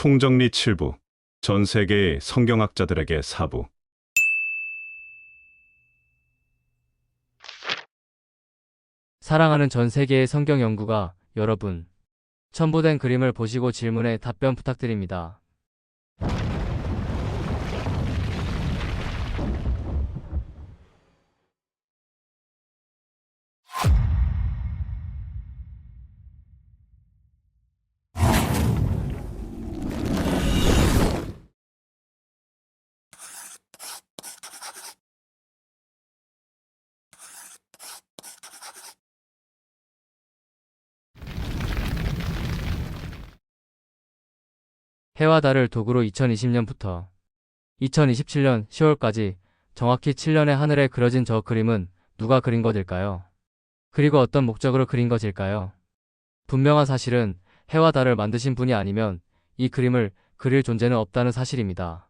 총정리 7부. 전 세계의 성경학자들에게 사부. 사랑하는 전 세계의 성경 연구가 여러분, 첨부된 그림을 보시고 질문에 답변 부탁드립니다. 해와 달을 도구로 2020년부터 2027년 10월까지 정확히 7년의 하늘에 그려진 저 그림은 누가 그린 것일까요? 그리고 어떤 목적으로 그린 것일까요? 분명한 사실은 해와 달을 만드신 분이 아니면 이 그림을 그릴 존재는 없다는 사실입니다.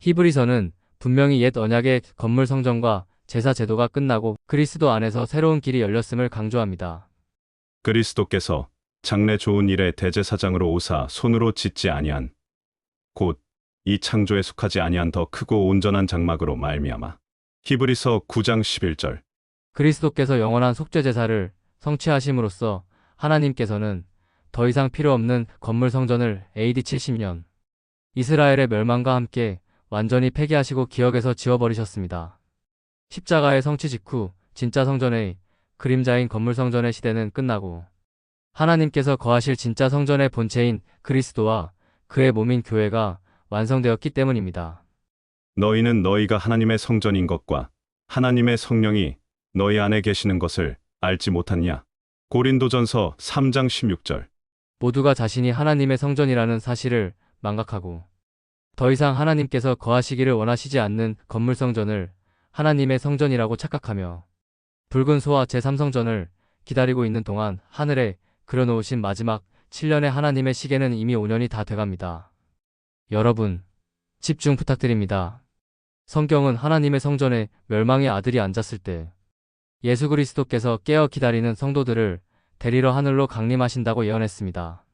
히브리서는 분명히 옛 언약의 건물 성전과 제사 제도가 끝나고 그리스도 안에서 새로운 길이 열렸음을 강조합니다. 그리스도께서 장래 좋은 일의 대제사장으로 오사 손으로 짓지 아니한 곧 이 창조에 속하지 아니한 더 크고 온전한 장막으로 말미암아. 히브리서 9장 11절. 그리스도께서 영원한 속죄 제사를 성취하심으로써 하나님께서는 더 이상 필요 없는 건물 성전을 AD 70년 이스라엘의 멸망과 함께 완전히 폐기하시고 기억에서 지워버리셨습니다. 십자가의 성취 직후 진짜 성전의 그림자인 건물 성전의 시대는 끝나고 하나님께서 거하실 진짜 성전의 본체인 그리스도와 그의 몸인 교회가 완성되었기 때문입니다. 너희는 너희가 하나님의 성전인 것과 하나님의 성령이 너희 안에 계시는 것을 알지 못하느냐. 고린도전서 3장 16절. 모두가 자신이 하나님의 성전이라는 사실을 망각하고 더 이상 하나님께서 거하시기를 원하시지 않는 건물 성전을 하나님의 성전이라고 착각하며 붉은 소와 제3성전을 기다리고 있는 동안 하늘에 그려놓으신 마지막 7년의 하나님의 시계는 이미 5년이 다 돼갑니다. 여러분, 집중 부탁드립니다. 성경은 하나님의 성전에 멸망의 아들이 앉았을 때 예수 그리스도께서 깨어 기다리는 성도들을 데리러 하늘로 강림하신다고 예언했습니다.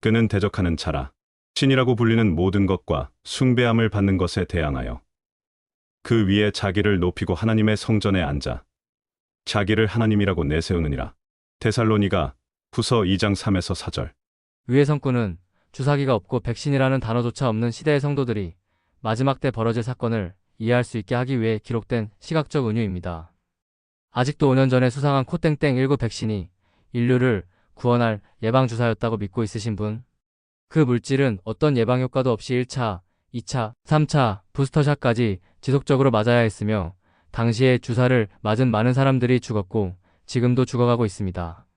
그는 대적하는 자라. 신이라고 불리는 모든 것과 숭배함을 받는 것에 대항하여 그 위에 자기를 높이고 하나님의 성전에 앉아 자기를 하나님이라고 내세우느니라. 데살로니가 후서 2장 3에서 4절. 위의 성구는 주사기가 없고 백신이라는 단어조차 없는 시대의 성도들이 마지막 때 벌어질 사건을 이해할 수 있게 하기 위해 기록된 시각적 은유입니다. 아직도 5년 전에 수상한 코땡땡19 백신이 인류를 구원할 예방주사였다고 믿고 있으신 분? 그 물질은 어떤 예방효과도 없이 1차, 2차, 3차 부스터샷까지 지속적으로 맞아야 했으며 당시에 주사를 맞은 많은 사람들이 죽었고 지금도 죽어가고 있습니다.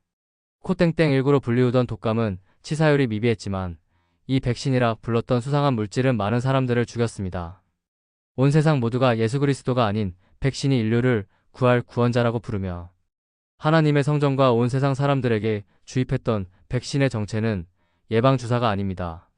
코땡땡19로 불리우던 독감은 치사율이 미비했지만 이 백신이라 불렀던 수상한 물질은 많은 사람들을 죽였습니다. 온 세상 모두가 예수 그리스도가 아닌 백신이 인류를 구할 구원자라고 부르며 하나님의 성전과 온 세상 사람들에게 주입했던 백신의 정체는 예방주사가 아닙니다.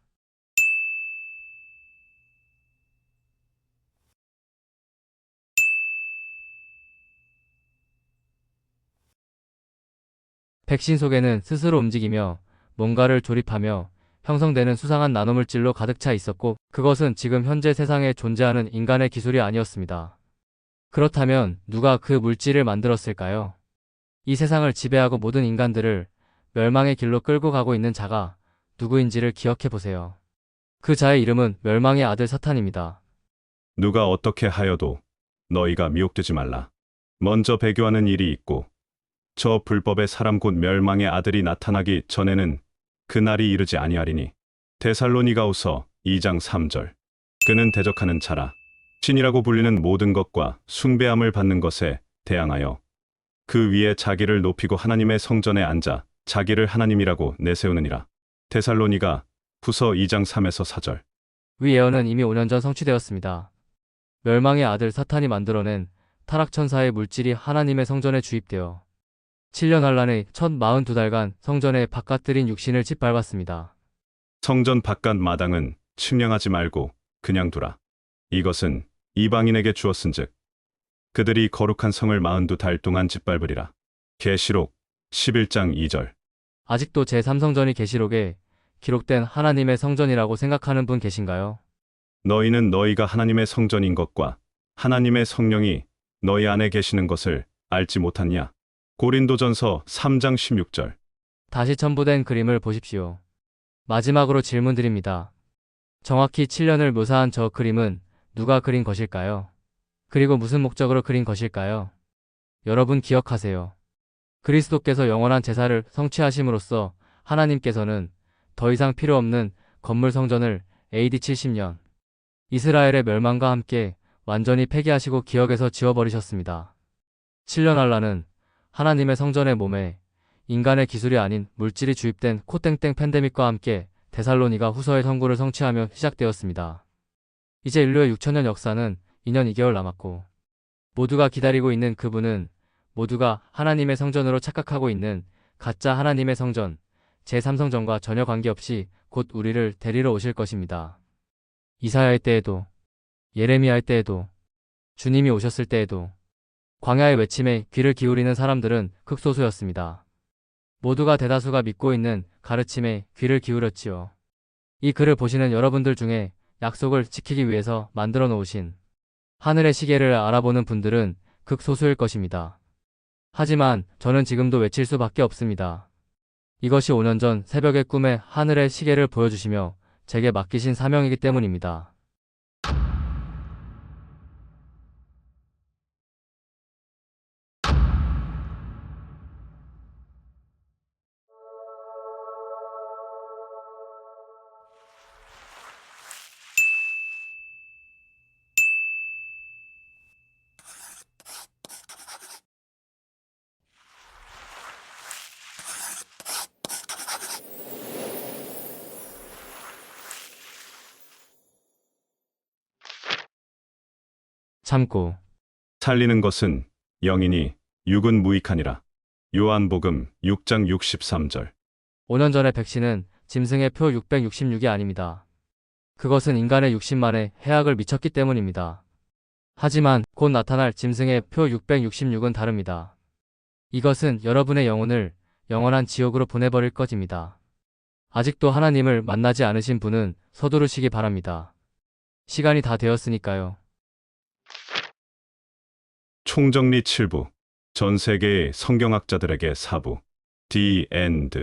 백신 속에는 스스로 움직이며 뭔가를 조립하며 형성되는 수상한 나노물질로 가득 차 있었고 그것은 지금 현재 세상에 존재하는 인간의 기술이 아니었습니다. 그렇다면 누가 그 물질을 만들었을까요? 이 세상을 지배하고 모든 인간들을 멸망의 길로 끌고 가고 있는 자가 누구인지를 기억해 보세요. 그 자의 이름은 멸망의 아들 사탄입니다. 누가 어떻게 하여도 너희가 미혹되지 말라. 먼저 배교하는 일이 있고 저 불법의 사람 곧 멸망의 아들이 나타나기 전에는 그날이 이르지 아니하리니. 데살로니가후서 2장 3절. 그는 대적하는 자라. 신이라고 불리는 모든 것과 숭배함을 받는 것에 대항하여 그 위에 자기를 높이고 하나님의 성전에 앉아 자기를 하나님이라고 내세우느니라. 데살로니가 후서 2장 3에서 4절. 위 예언은 이미 5년 전 성취되었습니다. 멸망의 아들 사탄이 만들어낸 타락천사의 물질이 하나님의 성전에 주입되어 7년 환란의 첫 42달간 성전의 바깥들인 육신을 짓밟았습니다. 성전 바깥 마당은 측량하지 말고 그냥 두라. 이것은 이방인에게 주었은즉 그들이 거룩한 성을 42달 동안 짓밟으리라. 계시록 11장 2절. 아직도 제3성전이 계시록에 기록된 하나님의 성전이라고 생각하는 분 계신가요? 너희는 너희가 하나님의 성전인 것과 하나님의 성령이 너희 안에 계시는 것을 알지 못하냐? 고린도전서 3장 16절. 다시 첨부된 그림을 보십시오. 마지막으로 질문드립니다. 정확히 7년을 묘사한 저 그림은 누가 그린 것일까요? 그리고 무슨 목적으로 그린 것일까요? 여러분 기억하세요. 그리스도께서 영원한 제사를 성취하심으로써 하나님께서는 더 이상 필요 없는 건물 성전을 AD 70년 이스라엘의 멸망과 함께 완전히 폐기하시고 기억에서 지워버리셨습니다. 7년 환란은 하나님의 성전의 몸에 인간의 기술이 아닌 물질이 주입된 코땡땡 팬데믹과 함께 데살로니가 후서의 성구를 성취하며 시작되었습니다. 이제 인류의 6천년 역사는 2년 2개월 남았고 모두가 기다리고 있는 그분은 모두가 하나님의 성전으로 착각하고 있는 가짜 하나님의 성전, 제3성전과 전혀 관계없이 곧 우리를 데리러 오실 것입니다. 이사야의 때에도, 예레미야의 때에도, 주님이 오셨을 때에도 광야의 외침에 귀를 기울이는 사람들은 극소수였습니다. 모두가 대다수가 믿고 있는 가르침에 귀를 기울였지요. 이 글을 보시는 여러분들 중에 약속을 지키기 위해서 만들어 놓으신 하늘의 시계를 알아보는 분들은 극소수일 것입니다. 하지만 저는 지금도 외칠 수밖에 없습니다. 이것이 5년 전 새벽의 꿈에 하늘의 시계를 보여주시며 제게 맡기신 사명이기 때문입니다. 참고 살리는 것은 영이니 육은 무익하니라. 요한복음 6장 63절. 5년 전의 백신은 짐승의 표 666이 아닙니다. 그것은 인간의 육신만에 해악을 미쳤기 때문입니다. 하지만 곧 나타날 짐승의 표 666은 다릅니다. 이것은 여러분의 영혼을 영원한 지옥으로 보내버릴 것입니다. 아직도 하나님을 만나지 않으신 분은 서두르시기 바랍니다. 시간이 다 되었으니까요. 총정리 7부. 전 세계의 성경학자들에게 사부. The End.